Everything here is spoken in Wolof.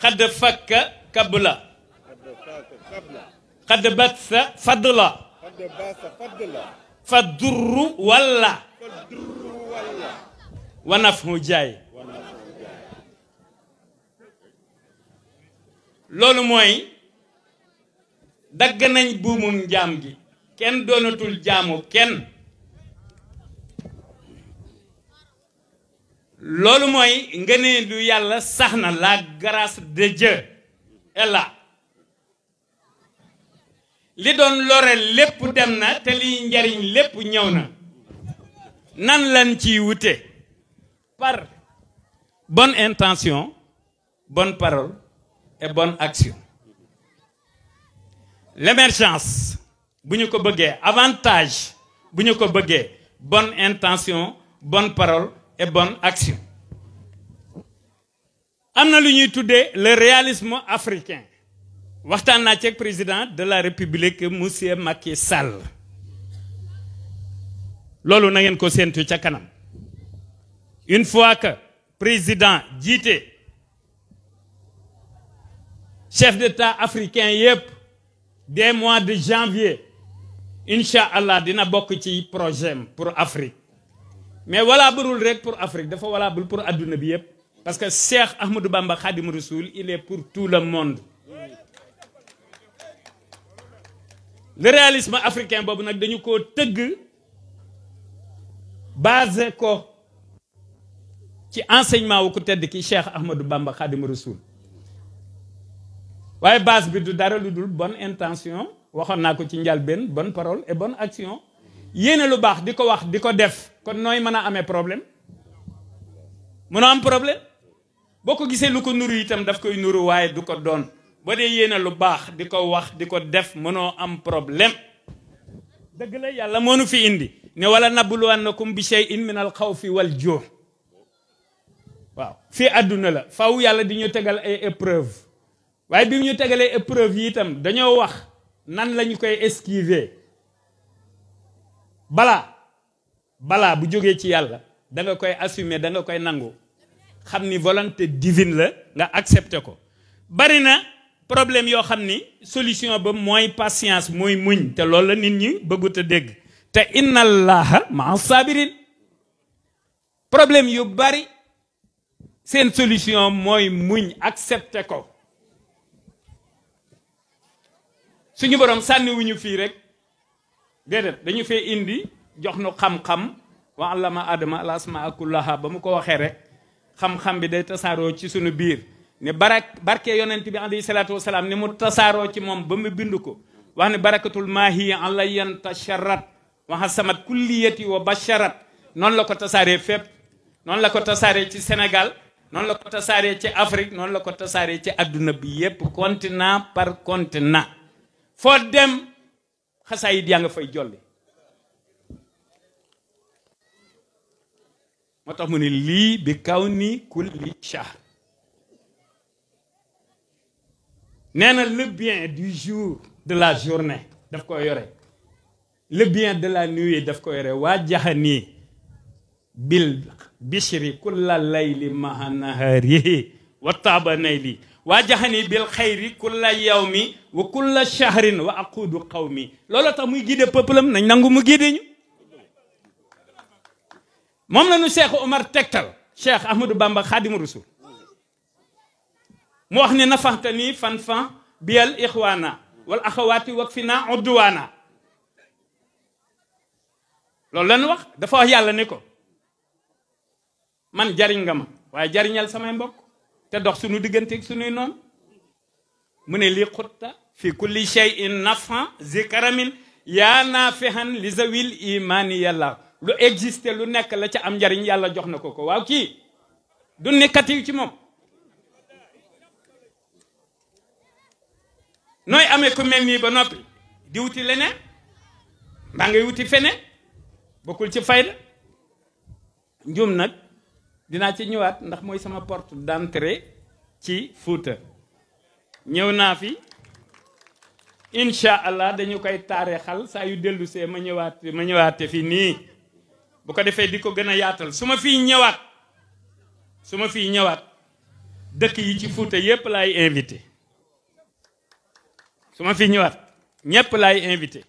xadd fakka kabla xadd batsa fadla fa durru walla wanaf mu jaay loolu mooy dagg nañ buumum njaam gi kenn doonatul jaamu kenn loolu mooy ngëneelu yàlla sax na la grâce de Dieu est là li doon lore lépp dem na te liy njariñ lépp ñëw na nan lañ ciy wute par bonne intention bonne parole et bonne action l'émergence bu ñu ko bëggee avantage bu ñu ko bëggee bonne intention bonne parole et bonne action am na lu ñuy tuddee le réalisme africain waxtaan naa ci président de la république monsieur Macky Sall loolu na ngeen ko séentu ca kanam une fois que président jiite chef d'état africain yépp dès mois de janvier incha allah dina bokk ci projet pour Afrique mais valable rek pour Afrique dafa valable pour adduna bi yépp parce que Cheikh Ahmadou Bamba Khadim Rassoul il est pour tout le monde le réalisme africain boobu nag dañu ko tëgg basé ko ci enseignement wu ku tedd ki Cheikh Ahmadou Bamba Khadim Rassoul waaye base bi du dara lu dul bonne intention waxoon naa ko ci njëlbéen bonne parole et bonne action yéene lu baax di ko wax di ko def kon nooy mën a amee problème mënoo am problème boo ko gisee lu ko nuru itam daf koy nuru waaye du ko doon boo dee yéene lu baax di ko wax di ko def mënoo am problème dëgg la yàlla moo nu fi indi ne wala nabluwannakum bi shay'in min al xawfi wal juu waaw fii àdduna la faw yàlla di ñu tegal ay épreuve waaye bi ñu tegalee épreuve yi itam dañoo wax nan lañu koy esquiver balaa bu jógee ci yàlla da nga koy assumer da nga koy nangu xam ni volonté divine la nga accepter ko bari na problème yoo xam ni solution ba mooy patience mooy muñ te loolu la nit ñi bëggut a dégg te inna allaha maa sabirin problème yu bari seen solution mooy muñ accepter ko suñu borom sànniwuñu fii rek déedéet dañu fee indi jox nu xam-xam wa allama adama al asmaa kullaha ba mu ko waxee rek xam-xam bi day tasaaroo ci suñu biir ne barke yonent bi alayhi salaatu wasalaam ni mu tasaaroo ci moom ba mu bind ko wax ne barakatul maahi alayan tasharat wa hasamat kulliyati wa basharat noonu la ko tasaaree fépp noonu la ko tasaaree ci Sénégal noonu la ko tasaaree ci Afrique noonu la ko tasaaree ci adduna bi yépp continent par continent foo dem xasaayid yaa nga fay jolli moo tax mu ne lii bi kaw ni kulli shahr nee na le bien du jour de la journée daf ko yore le bien de la nuit daf ko yore waa jaxanii bil bishri kulla layli maha naharihi wa taaba nayli waa jaxanii bil xayri kulla yawmi wa kulla shahrin wa aqudu qawmi loolu tax muy guider peuple am nañ nangu mu guider ñu moom la ñu Cheikh Omar tegtal Cheikh Ahmadou Bamba Khadim Rassoul mu wax ne nafaxta nii fan biyal ixwaana wal axawaati wak fi naa udduwaana loolu lañu wax dafa wax yàlla ne ko man jariñ nga ma waaye jariñal samay mbokk te dox suñu digganteeg suñuy noonu mu ne lii xutta fi kulli shay'in nafan zikaramin yaa nafihan li zawil imani yàlla lu existé lu nekk la ca am njariñ yàlla jox na ko waaw kii du nekkati ci moom nooy amee ku mel nii ba noppi di wuti leneen mbaa ngay wuti feneen bokkul ci fayda njum nag dinaa ci ñëwaat ndax mooy sama porte d'entrée ci Fuuta ñëw naa fi incha allah dañu koy taarixal saa yu dellu see ma ñëwaate fi nii bu ko defee di ko gën a yaatal su ma fii ñëwaat dëkk yi ci Fuuta yépp laay invité su ma fi ñëwaat ñépp laay invité